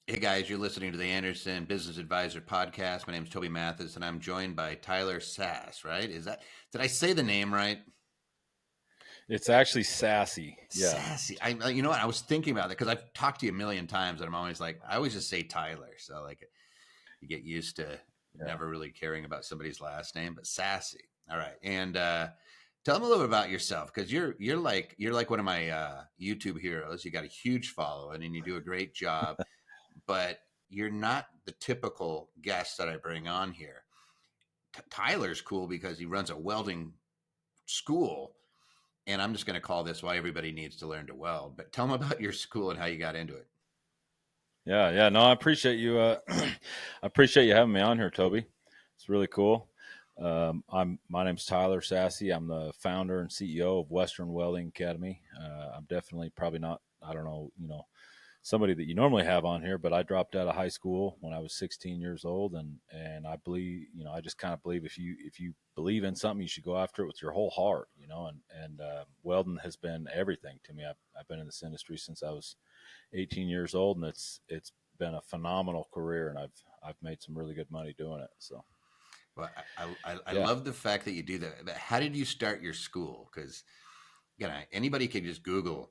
Hey guys, you're listening to the Anderson Business Advisor podcast. My name is Toby Mathis, and I'm joined by Tyler Sasse. Right? Did I say the name right? It's actually Sassy. Yeah. Sassy. You know what? I was thinking about it because I've talked to you a million times, and I'm always like, I always just say Tyler. So like, you get used to Yeah. never really caring about somebody's last name, but Sassy. All right, and tell them a little bit about yourself because you're like one of my YouTube heroes. You got a huge following, and you do a great job. But you're not the typical guest that I bring on here. Tyler's cool because he runs a welding school, and I'm just going to call this why everybody needs to learn to weld. But tell them about your school and how you got into it. Yeah. Yeah. No, I appreciate you. I appreciate you having me on here, Toby. It's really cool. My name's Tyler Sassy. I'm the founder and CEO of Western Welding Academy. I'm definitely probably not, I don't know, somebody that you normally have on here, but I dropped out of high school when I was 16 years old. And I believe, I just kind of believe if you believe in something, you should go after it with your whole heart, and welding has been everything to me. I've been in this industry since I was 18 years old, and it's been a phenomenal career, and I've made some really good money doing it. So Well, I yeah, love the fact that you do that. But how did you start your school? Because anybody can just Google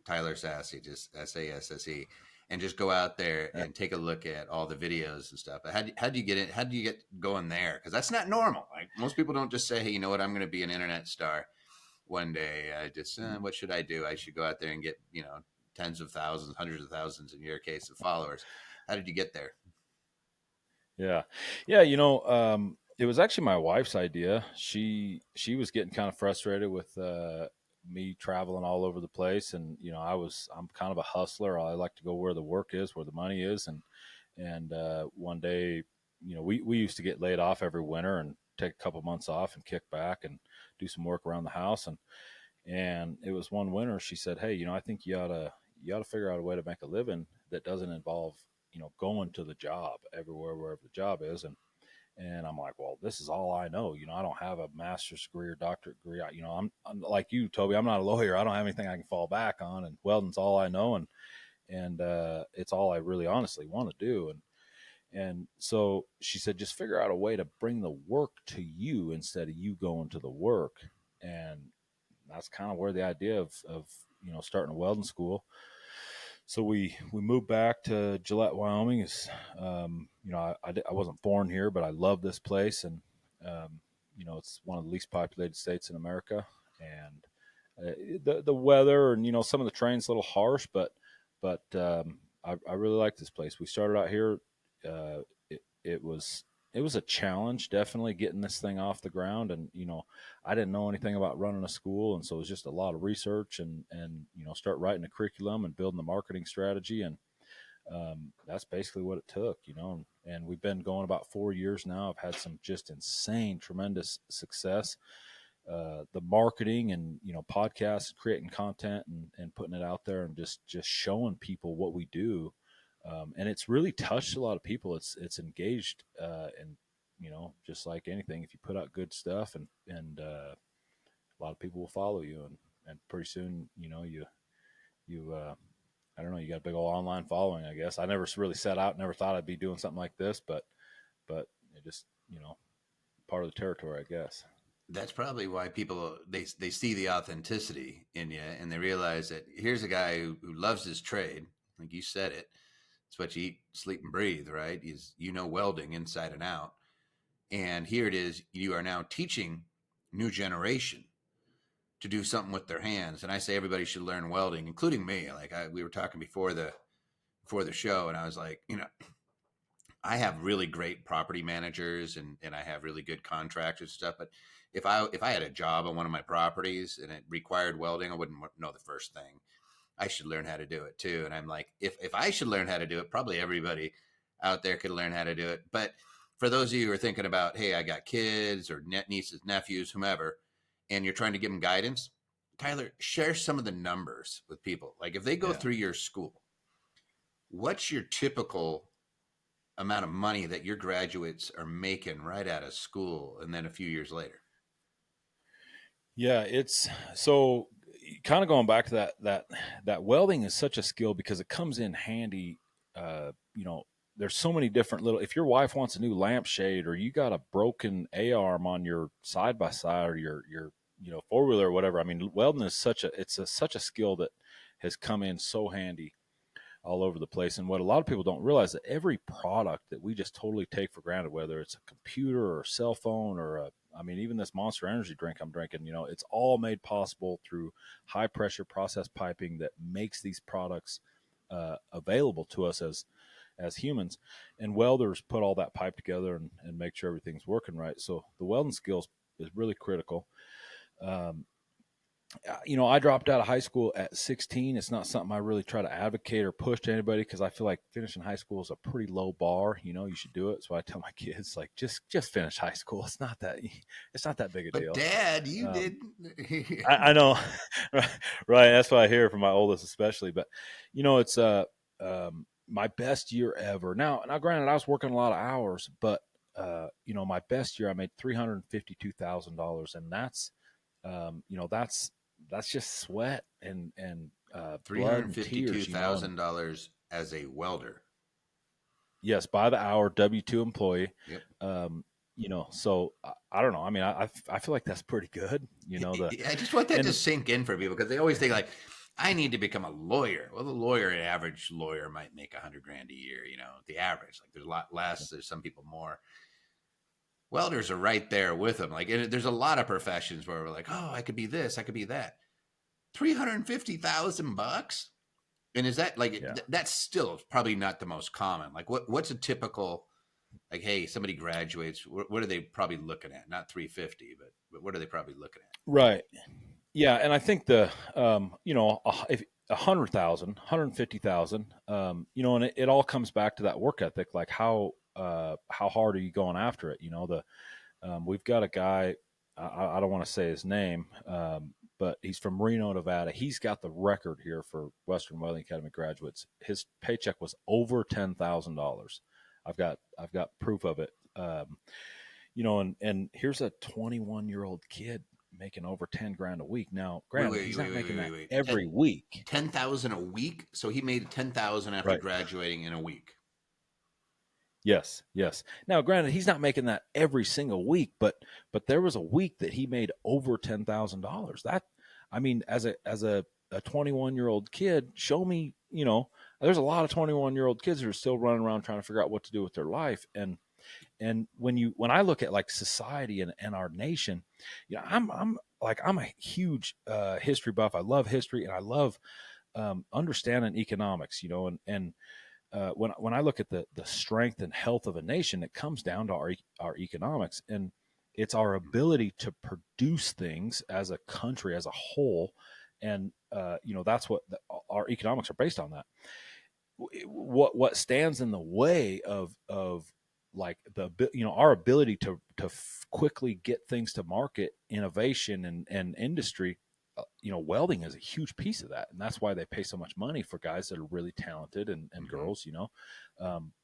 Tyler Sasse, just Sasse, and just go out there yeah. and take a look at all the videos and stuff. But how do you get in? How do you get going there? Because that's not normal. Like most people don't just say, hey, you know what, I'm going to be an internet star one day. I just what should I do? I should go out there and get tens of thousands, hundreds of thousands in your case of followers. How did you get there? Yeah, yeah. It was actually my wife's idea. She was getting kind of frustrated with me traveling all over the place, and I'm kind of a hustler. I like to go where the work is, where the money is, and one day, we used to get laid off every winter and take a couple months off and kick back and do some work around the house, and it was one winter she said, hey, I think you ought to figure out a way to make a living that doesn't involve going to the job everywhere wherever the job is. And I'm like, well, this is all I know. I don't have a master's degree or doctorate degree. I'm like you, Toby. I'm not a lawyer. I don't have anything I can fall back on, and welding's all I know, and it's all I really honestly want to do. And so she said, just figure out a way to bring the work to you instead of you going to the work. And that's kind of where the idea of starting a welding school. So we moved back to Gillette, Wyoming. Is I wasn't born here, but I love this place, and it's one of the least populated states in America, and the weather and some of the terrain's a little harsh, but I really like this place. We started out here. It was a challenge, definitely getting this thing off the ground, and I didn't know anything about running a school, and so it was just a lot of research and start writing a curriculum and building the marketing strategy, and that's basically what it took, and we've been going about 4 years now. I've had some just insane, tremendous success. The marketing and podcasts, creating content and putting it out there and just showing people what we do, and it's really touched a lot of people. It's engaged, and just like anything, if you put out good stuff and a lot of people will follow you, and pretty soon you I don't know, you got a big old online following. I guess I never really set out, never thought I'd be doing something like this, but it just part of the territory, I guess. That's probably why people they see the authenticity in you, and they realize that here's a guy who loves his trade, like you said it. It's what you eat, sleep, and breathe, right? Is welding inside and out. And here it is, you are now teaching new generation to do something with their hands. And I say everybody should learn welding, including me. Like we were talking before the show, and I was like, I have really great property managers and I have really good contractors and stuff. But if I had a job on one of my properties and it required welding, I wouldn't know the first thing. I should learn how to do it too. And I'm like, if I should learn how to do it, probably everybody out there could learn how to do it. But for those of you who are thinking about, hey, I got kids or nieces, nephews, whomever, and you're trying to give them guidance, Tyler, share some of the numbers with people. Like if they go Yeah. through your school, what's your typical amount of money that your graduates are making right out of school and then a few years later? Yeah, it's so kind of going back to that welding is such a skill because it comes in handy you know, there's so many different little, if your wife wants a new lampshade or you got a broken A-arm on your side by side or your, you know, four wheeler or whatever. I mean, welding is such a skill that has come in so handy all over the place. And what a lot of people don't realize that every product that we just totally take for granted, whether it's a computer or a cell phone or I mean, even this Monster Energy drink I'm drinking, you know, it's all made possible through high pressure process piping that makes these products available to us as humans. And welders put all that pipe together and make sure everything's working right. So the welding skills is really critical. Um, you know, I dropped out of high school at 16. It's not something I really try to advocate or push to anybody because I feel like finishing high school is a pretty low bar. You know, you should do it. So I tell my kids, like, just finish high school. It's not that big a But deal. Dad, you Um, did. I know, right? That's what I hear from my oldest, especially. But you know, it's my best year ever. Now, granted, I was working a lot of hours, but you know, my best year, I made $352,000, and that's you know, that's just sweat and Three blood hundred and fifty-two tears, you know. And thousand dollars as a welder. yes, by the hour W-2 employee. Yep. You know, so I don't know. I mean, I feel like that's pretty good. You know, I just want that to and sink in for people because they always think like, I need to become a lawyer. Well, the lawyer, an average lawyer, might make 100 grand a year. You know, the average. Like, there's a lot less. There's some people more. Welders are right there with them. Like, and there's a lot of professions where we're like, oh, I could be this, I could be that. $350,000. And is that like yeah. that's still probably not the most common? Like, what's a typical, like, hey, somebody graduates, what are they probably looking at? Not 350, but what are they probably looking at? Right. Yeah, and I think the you know, if 100,000, 150,000, you know, and it all comes back to that work ethic, like how hard are you going after it? You know, the we've got a guy, I don't want to say his name, but he's from Reno, Nevada. He's got the record here for Western Welding Academy graduates. His paycheck was over $10,000. I've got proof of it. You know, and here's a 21-year-old kid making over 10 grand a week. Now, Wait, granted, wait, he's wait, not wait, making wait, that wait. every week. 10,000 a week. So he made 10,000 after Right. graduating in a week. Yes, yes. Now, granted, he's not making that every single week, but there was a week that he made over $10,000. That, I mean, as a 21-year-old kid, show me, you know, there's a lot of 21-year-old kids who are still running around trying to figure out what to do with their life. And when I look at like society and our nation, you know, I'm a huge history buff. I love history and I love understanding economics, you know, and when I look at the strength and health of a nation, it comes down to our economics, and it's our ability to produce things as a country as a whole, and you know, that's what our economics are based on. That what stands in the way of like the, you know, our ability to quickly get things to market, innovation and industry. You know, welding is a huge piece of that, and that's why they pay so much money for guys that are really talented and Mm-hmm. girls, you know.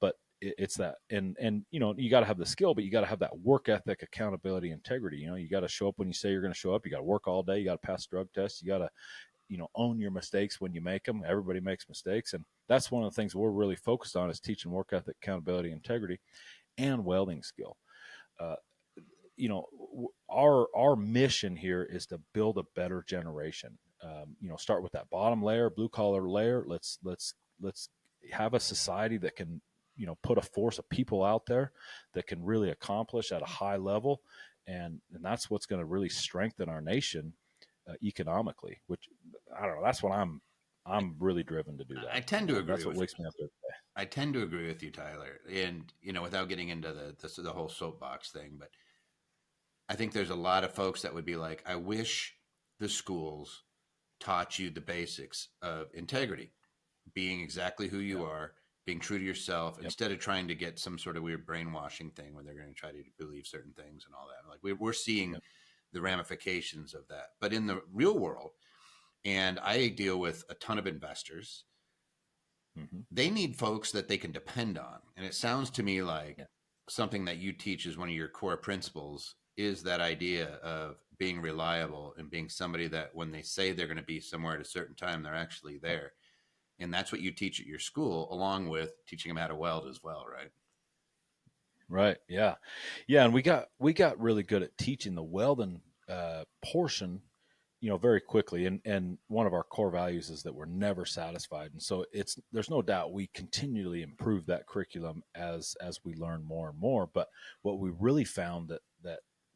But it's that, and you know, you got to have the skill, but you got to have that work ethic, accountability, integrity. You know, you got to show up when you say you're going to show up. You got to work all day. You got to pass drug tests. You got to, you know, own your mistakes when you make them. Everybody makes mistakes, and that's one of the things we're really focused on is teaching work ethic, accountability, integrity, and welding skill. Uh, you know, our mission here is to build a better generation. You know, start with that bottom layer, blue collar layer. Let's have a society that can, you know, put a force of people out there that can really accomplish at a high level, and that's what's going to really strengthen our nation economically. Which I don't know. That's what I'm really driven to do that. I tend You to know, agree that's what with wakes me up every day. I tend to agree with you, Tyler. And you know, without getting into the whole soapbox thing, but I think there's a lot of folks that would be like, I wish the schools taught you the basics of integrity, being exactly who you Yep. are, being true to yourself, Yep. instead of trying to get some sort of weird brainwashing thing where they're going to try to believe certain things and all that. Like, we're seeing Yep. the ramifications of that. But in the real world, and I deal with a ton of investors, Mm-hmm. they need folks that they can depend on. And it sounds to me like Yeah. something that you teach is one of your core principles is that idea of being reliable and being somebody that when they say they're going to be somewhere at a certain time, they're actually there. And that's what you teach at your school, along with teaching them how to weld as well, right? Right. Yeah. Yeah. And we got really good at teaching the welding portion, very quickly. And one of our core values is that we're never satisfied. And so there's no doubt we continually improve that curriculum as we learn more and more. But what we really found that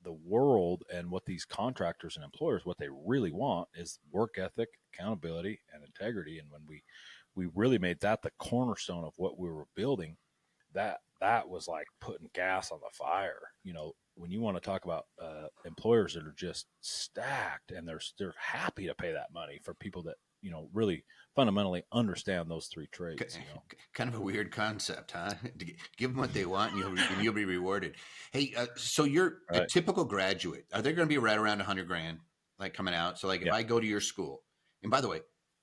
the world and what these contractors and employers, what they really want is work ethic, accountability, and integrity. And when we really made that the cornerstone of what we were building, that was like putting gas on the fire. When you want to talk about employers that are just stacked and they're happy to pay that money for people that really fundamentally understand those three trades. Kind of a weird concept, huh? Give them what they want, and you'll be rewarded. Hey, so you're a Right. typical graduate. Are they going to be right around 100 grand, like coming out? So, like, if Yeah. I go to your school, and by the way,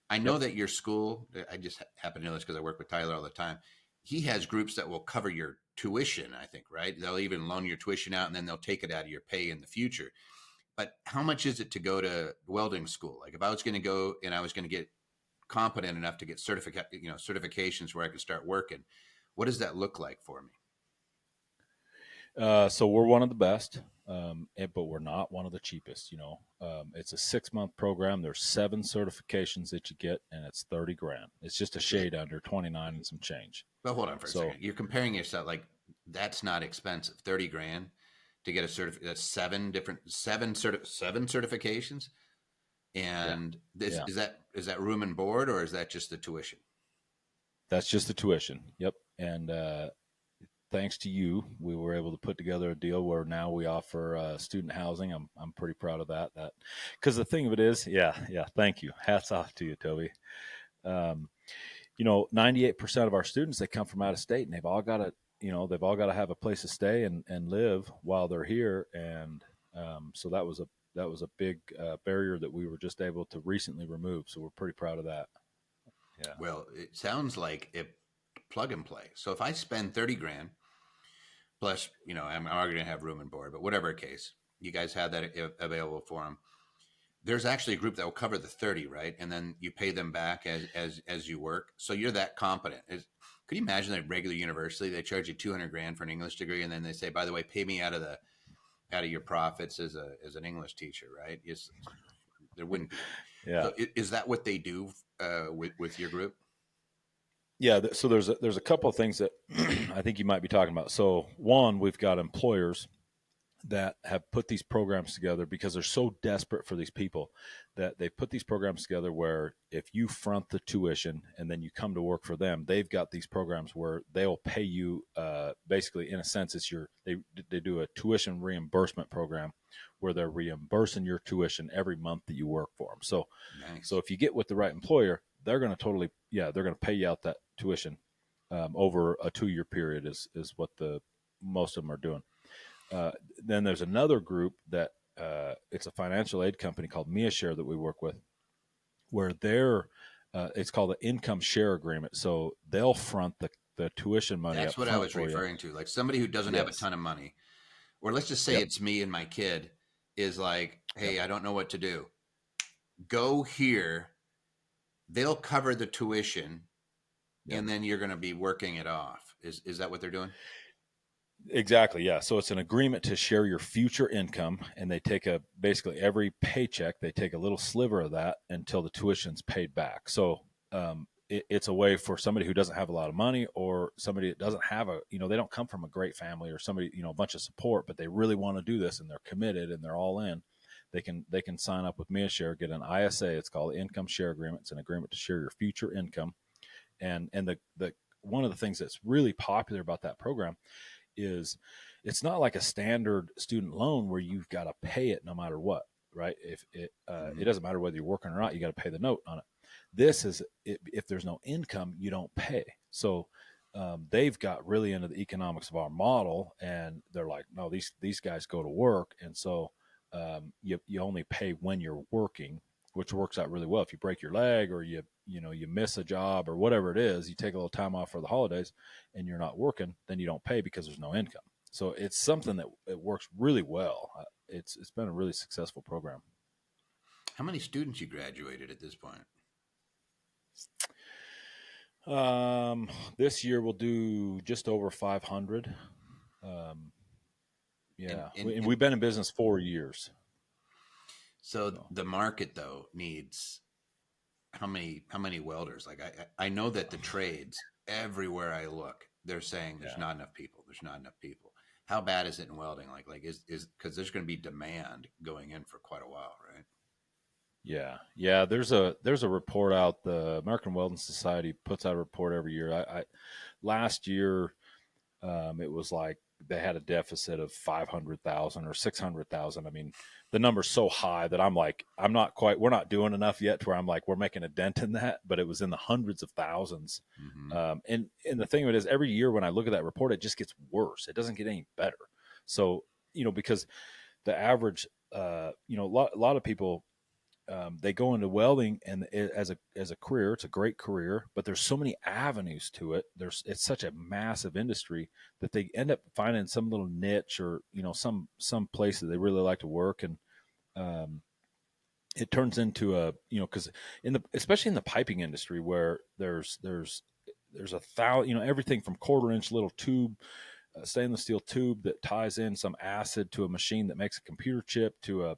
I know Yep. that your school. I just happen to know this because I work with Tyler all the time. He has groups that will cover your tuition. I think, right? They'll even loan your tuition out, and then they'll take it out of your pay in the future. But how much is it to go to welding school? Like, if I was going to go and I was going to get competent enough to get certifications where I could start working, what does that look like for me? So we're one of the best, but we're not one of the cheapest. It's a 6-month program. There's 7 certifications that you get, and it's 30 grand. It's just a shade under 29 and some change. Well, hold on for a So second. You're comparing yourself, like, that's not expensive. 30 grand to get a that's seven certifications. yeah, And this yeah, is that room and board, or is that just the tuition? that's just the tuition. Yep. And thanks to you, we were able to put together a deal where now we offer student housing. I'm pretty proud of that. Because the thing of it is, yeah. Thank you. Hats off to you, Toby. Um, 98% of our students, they come from out of state, and they've all got to have a place to stay and live while they're here. And so that was a big barrier that we were just able to recently remove. So we're pretty proud of that. Yeah. Well, it sounds like a plug and play. So if I spend 30 grand plus, I'm already going to have room and board, but whatever case, you guys have that available for them. There's actually a group that will cover the 30, right? And then you pay them back as you work. So you're that competent. Could you imagine that regular university, they charge you 200 grand for an English degree, and then they say, by the way, pay me out of your profits as an English teacher, right? There wouldn't be. Yeah. So is that what they do with your group? Yeah. So there's a couple of things that I think you might be talking about. So one, we've got employers that have put these programs together because they're so desperate for these people that they put these programs together where if you front the tuition and then you come to work for them, they've got these programs where they'll pay you basically, in a sense, they do a tuition reimbursement program where they're reimbursing your tuition every month that you work for them. So Nice. if you get with the right employer, they're going to they're going to pay you out that tuition over a 2-year period is what the most of them are doing. Then there's another group that it's a financial aid company called MiaShare that we work with, where it's called an income share agreement. So they'll front the tuition money That's up what I front was for you. referring to. Like, somebody who doesn't have a Yes. ton of money, or let's just say Yep. it's me and my kid, is like, Yep. hey, I don't know what to do. Go here. They'll cover the tuition, Yep. and then you're going to be working it off. Is that what they're doing? Exactly. Yeah. So it's an agreement to share your future income, and they take basically every paycheck, they take a little sliver of that until the tuition's paid back. So it's a way for somebody who doesn't have a lot of money, or somebody that doesn't have they don't come from a great family, or somebody, a bunch of support, but they really want to do this and they're committed and they're all in. They can sign up with MiaShare, get an ISA. It's called Income Share Agreement. It's an agreement to share your future income. And the one of the things that's really popular about that program is it's not like a standard student loan where you've got to pay it no matter what, right? If it Mm-hmm. doesn't matter whether you're working or not, you got to pay the note on it. This is if there's no income, you don't pay. So they've got really into the economics of our model, and they're like, no, these guys go to work, and so you only pay when you're working, which works out really well. If you break your leg, or you miss a job, or whatever it is, you take a little time off for the holidays and you're not working, then you don't pay because there's no income. So it's something that it works really well. It's been a really successful program. How many students you graduated at this point? This year we'll do just over 500. Um, And yeah, and, and and we've been in business 4 years. so So the market though needs how many welders? Like I know that the trades everywhere I look, they're saying there's yeah, not enough people. There's not enough people. How bad is it in welding? Like is because there's going to be demand going in for quite a while, right? yeah. There's a report out. The American Welding Society puts out a report every year. I last year it was like they had a deficit of 500,000 or 600,000. I mean, the number's so high that I'm like, we're not doing enough yet to where I'm like, we're making a dent in that, but it was in the hundreds of thousands. Mm-hmm. And the thing of it is, every year when I look at that report, it just gets worse. It doesn't get any better. So, because the average, a lot of people they go into welding and as a career, it's a great career, but there's so many avenues to it. It's such a massive industry that they end up finding some little niche or some place that they really like to work, and um, it turns into because especially in the piping industry where there's a thousand, everything from quarter-inch little tube, stainless steel tube that ties in some acid to a machine that makes a computer chip to a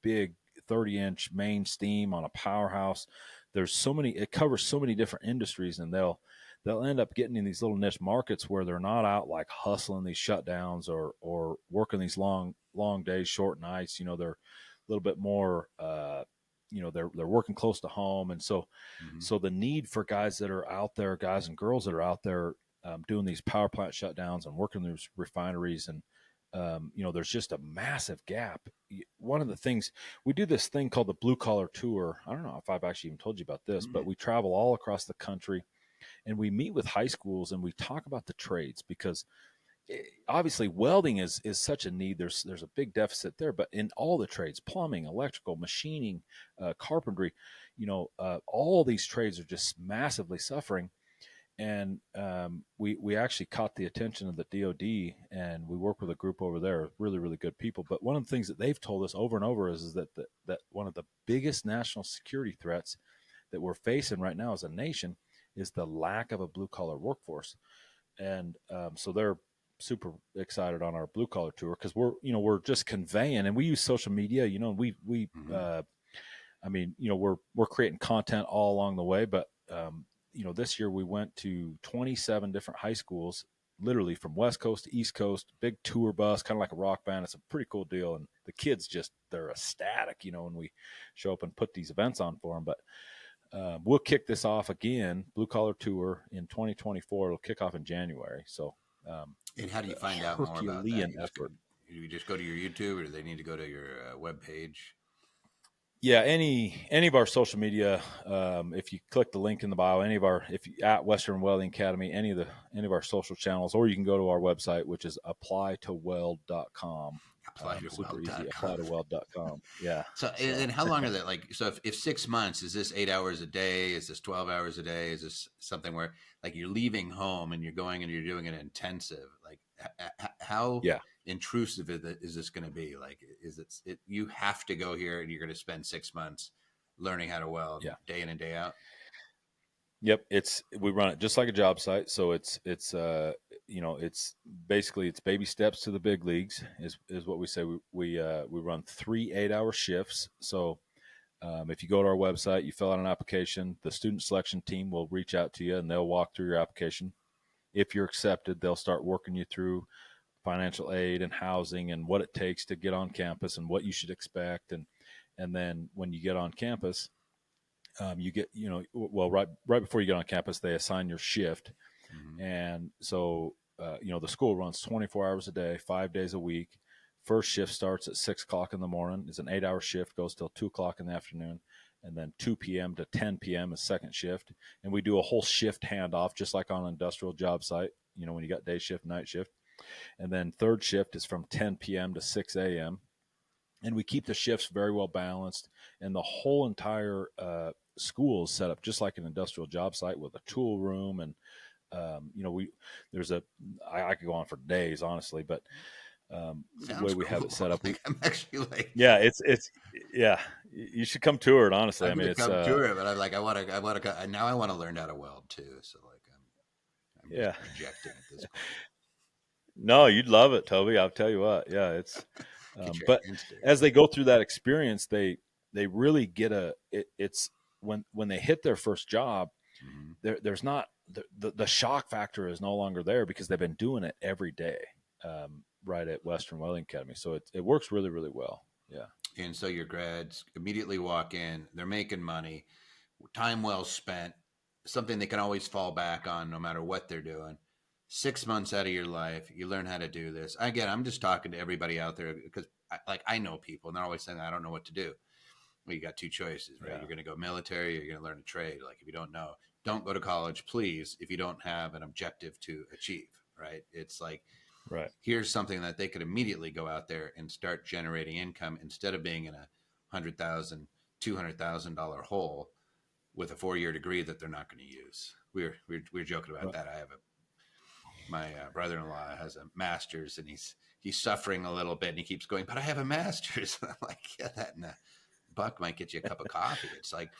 big 30-inch main steam on a powerhouse. There's so many, it covers so many different industries, and they'll end up getting in these little niche markets where they're not out like hustling these shutdowns or working these long days, short nights. They're a little bit more they're working close to home, and so Mm-hmm. the need for guys that are out there, guys and girls that are out there doing these power plant shutdowns and working those refineries, and there's just a massive gap. One of the things, we do this thing called the blue collar tour. I don't know if I've actually even told you about this, Mm-hmm. but we travel all across the country and we meet with high schools and we talk about the trades, because obviously welding is such a need. There's a big deficit there, but in all the trades, plumbing, electrical, machining, carpentry, all these trades are just massively suffering. And we actually caught the attention of the DoD, and we work with a group over there, really really good people. But one of the things that they've told us over and over is that one of the biggest national security threats that we're facing right now as a nation is the lack of a blue collar workforce. And so they're super excited on our blue collar tour, because we're just conveying, and we use social media, and we Mm-hmm. I mean, we're creating content all along the way, but this year we went to 27 different high schools, literally from West Coast to East Coast, big tour bus, kind of like a rock band. It's a pretty cool deal, and the kids they're ecstatic, when we show up and put these events on for them. But we'll kick this off again, blue collar tour in 2024. It'll kick off in January, so And how do you a find out more about that? Herculean effort. You just go to your YouTube, or do they need to go to your web page? Yeah, any of our social media, if you click the link in the bio, if you at Western Welding Academy, any of our social channels, or you can go to our website, which is applytoweld.com. Apply to Super easy, weld.com. applytoweld.com. Yeah. So, So and how long are they? Like, so if 6 months, is this 8 hours a day? Is this 12 hours a day? Is this something where like you're leaving home and you're going and you're doing an intensive? Like, how yeah, intrusive is this going to be? Like, you have to go here and you're going to spend 6 months learning how to weld yeah. day in and day out? Yep, we run it just like a job site, so it's basically it's baby steps to the big leagues is what we say. We run 3 8-hour shifts. So if you go to our website, you fill out an application, the student selection team will reach out to you and they'll walk through your application. If you're accepted, they'll start working you through financial aid and housing and what it takes to get on campus and what you should expect, and then when you get on campus, you get, well, right before you get on campus, they assign your shift. Mm-hmm. And so, the school runs 24 hours a day, 5 days a week. First shift starts at 6 o'clock in the morning. It's an 8-hour shift, goes till 2 o'clock in the afternoon. And then 2 p.m. to 10 p.m. is second shift. And we do a whole shift handoff, just like on an industrial job site, when you got day shift, night shift. And then third shift is from 10 p.m. to 6 a.m. And we keep the shifts very well balanced. And the whole entire school is set up just like an industrial job site with a tool room. And we there's a I could go on for days, honestly, but the way Sounds we have cool. it set up. Like I'm actually like Yeah, yeah, you should come tour it. Honestly, I'm I mean, gonna it's come tour it, but I'm like now I want to learn how to weld too. So like I'm just yeah. projecting at this point. No, you'd love it, Toby. I'll tell you what. Yeah, it's. Get your But hands dirty. as they go through that experience, they really get it's when they hit their first job, Mm-hmm. there's not the shock factor is no longer there because they've been doing it every day, right at Western Welding Academy. So it works really really well. Yeah. And so your grads immediately walk in. They're making money, time well spent, something they can always fall back on no matter what they're doing. 6 months out of your life, you learn how to do this. Again, I'm just talking to everybody out there because I know people and they're always saying, I don't know what to do. Well, you got two choices, right? Yeah. You're going to go military or you're going to learn a trade. Like if you don't know, don't go to college, please, if you don't have an objective to achieve, right? It's like, Right. here's something that they could immediately go out there and start generating income instead of being in a $100,000 hole with a 4 year degree that they're not going to use. We were joking about Right. that. My brother-in-law has a master's and he's suffering a little bit and he keeps going, but I have a master's. I'm like, yeah, that and a buck might get you a cup of coffee. It's like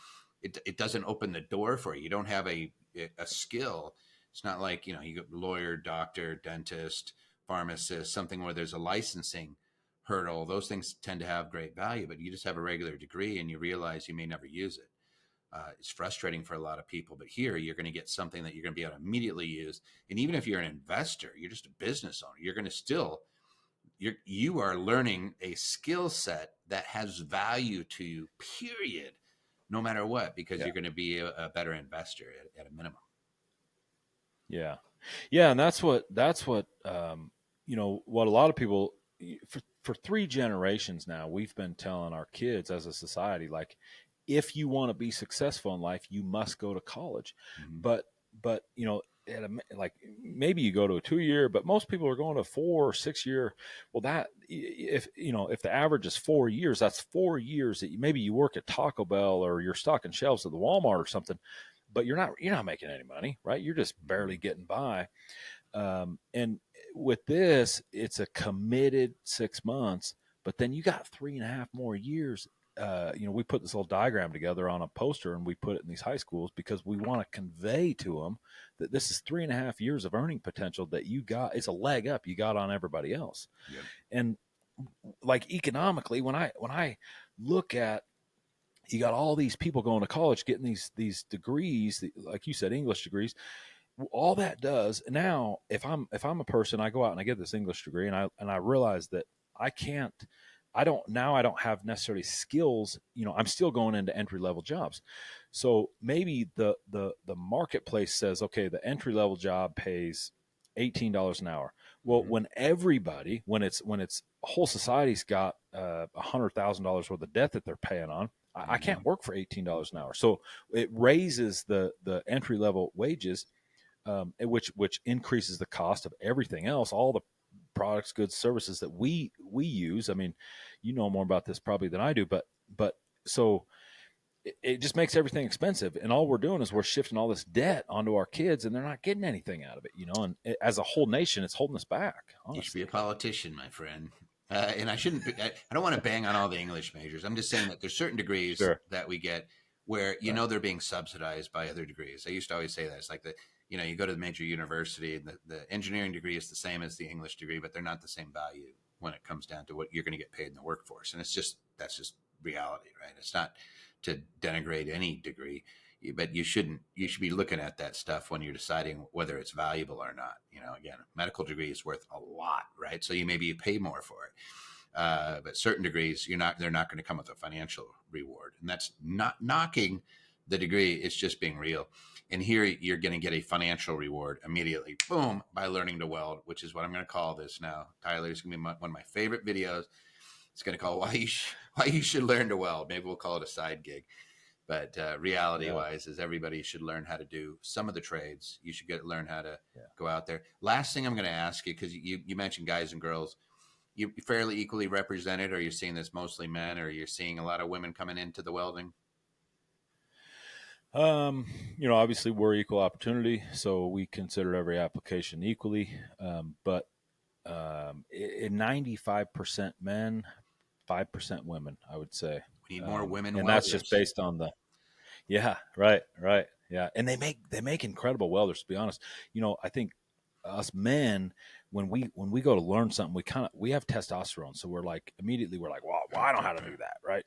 it doesn't open the door for you. You don't have a skill. It's not like you go lawyer, doctor, dentist, pharmacist, something where there's a licensing hurdle. Those things tend to have great value, but you just have a regular degree and you realize you may never use it. It's frustrating for a lot of people, but here you're going to get something that you're going to be able to immediately use. And even if you're an investor, you're just a business owner, you're going to still you are learning a skill set that has value to you, period, no matter what, because Yeah. you're going to be a better investor at a minimum. Yeah. Yeah, and that's what what a lot of people for three generations now we've been telling our kids as a society, like, if you want to be successful in life, you must go to college. Mm-hmm. But like maybe you go to a 2 year, but most people are going to 4 or 6 year. Well, that if the average is 4 years, that's 4 years that maybe you work at Taco Bell or you're stocking shelves at the Walmart or something, but you're not making any money, right? You're just barely getting by. And with this, it's a committed 6 months, but then you got 3.5 more years. We put this little diagram together on a poster and we put it in these high schools because we want to convey to them that this is 3.5 years of earning potential that you got. It's a leg up you got on everybody else. Yep. And like economically, when I look at, you got all these people going to college getting these degrees, like you said, English degrees. All that does now, if I'm a person, I go out and I get this English degree and I realize that I can't, I don't have necessarily skills. I'm still going into entry level jobs. So maybe the marketplace says, okay, the entry level job pays $18 an hour. Well, Mm-hmm. when it's whole society's got $100,000 worth of debt that they're paying on, I Mm-hmm. can't work for $18 an hour. So it raises the entry level wages, which increases the cost of everything else, all the products, goods, services that we use. I mean, you know more about this probably than I do, but so it just makes everything expensive, and all we're doing is we're shifting all this debt onto our kids, and they're not getting anything out of it. And as a whole nation, it's holding us back. You should be a Honestly, politician, my friend. And I shouldn't. I don't want to bang on all the English majors. I'm just saying that there's certain degrees sure, that we get where right, they're being subsidized by other degrees. I used to always say that it's like you go to the major university and the engineering degree is the same as the English degree, but they're not the same value when it comes down to what you're going to get paid in the workforce. And that's just reality, right? It's not to denigrate any degree, but you should be looking at that stuff when you're deciding whether it's valuable or not. Again, a medical degree is worth a lot, right? So you pay more for it. But certain degrees, they're not going to come with a financial reward. And that's not knocking the degree. It's just being real. And here you're going to get a financial reward immediately, boom, by learning to weld, which is what I'm going to call this now. Tyler's going to be one of my favorite videos. It's going to call why you should learn to weld. Maybe we'll call it a side gig. But reality yeah, wise, is everybody should learn how to do some of the trades. You should learn how to yeah. go out there. Last thing I'm going to ask you, because you mentioned guys and girls, you fairly equally represented, or you're seeing this mostly men, or you're seeing a lot of women coming into the welding? Um, Obviously we're equal opportunity, so we consider every application equally. But in 95% men, 5% women, I would say. We need more women And that's just welders. based on the, yeah, right, right. Yeah. And they make incredible welders, to be honest. I think us men, when we go to learn something, we have testosterone. So we're like, well, I know how to do that. Right.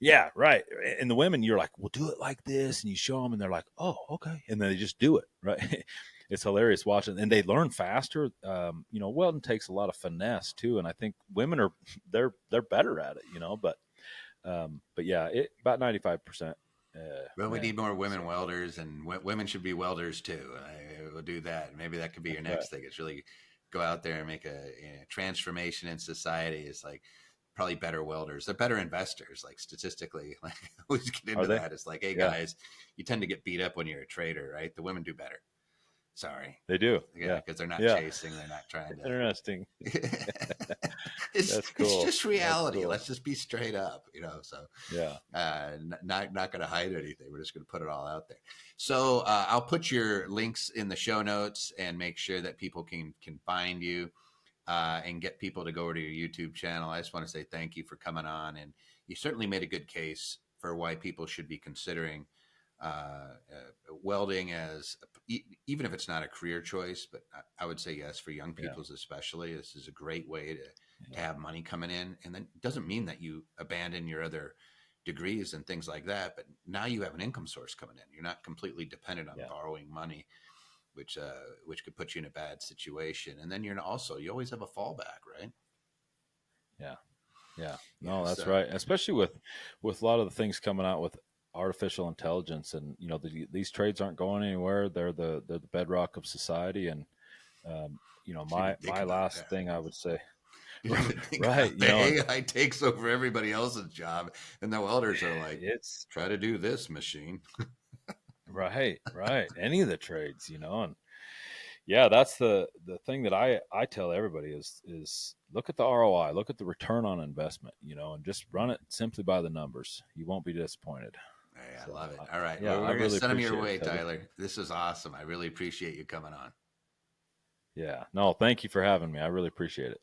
Yeah. Right. And the women, you're like, well, do it like this. And you show them and they're like, oh, okay. And then they just do it. Right. It's hilarious watching, and they learn faster. Welding takes a lot of finesse too. And I think women they're better at it, but yeah, about 95%. Well, we Men. need more women So welders, and women should be welders too. We'll do that. Maybe that could be your that's right. next thing. It's really go out there and make a transformation in society. It's like probably better welders. They're better investors. Like statistically, like I always get Are into they? that. It's like, hey Yeah, guys, you tend to get beat up when you're a trader, right? The women do better. Sorry. they do. Yeah, Yeah, because they're not yeah. chasing. They're not trying to. Interesting. it's That's it's cool. just That's reality. cool. Let's just be straight up, So Yeah, not going to hide anything. We're just going to put it all out there. So I'll put your links in the show notes and make sure that people can find you and get people to go over to your YouTube channel. I just want to say thank you for coming on, and you certainly made a good case for why people should be considering welding as even if it's not a career choice, but I would say yes for young yeah, people's especially. This is a great way to yeah, have money coming in, and then it doesn't mean that you abandon your other degrees and things like that. But now you have an income source coming in. You're not completely dependent on yeah, borrowing money, which could put you in a bad situation. And then you always have a fallback, right? yeah, yeah. No, Yes. that's right. Especially with a lot of the things coming out with artificial intelligence, and these trades aren't going anywhere. They're the bedrock of society, and Didn't even think my about last that. thing I would say, Didn't even think right, about the AI takes over everybody else's job, and the welders are like, it's try to do this machine. right, right. Any of the trades, and yeah, that's the thing that I tell everybody is look at the ROI, look at the return on investment, and just run it simply by the numbers. You won't be disappointed. Hey, I So love it. All right. yeah, Well, I we're going to really send them your appreciate it, way, Tubby. Tyler. This is awesome. I really appreciate you coming on. Yeah, no, thank you for having me. I really appreciate it.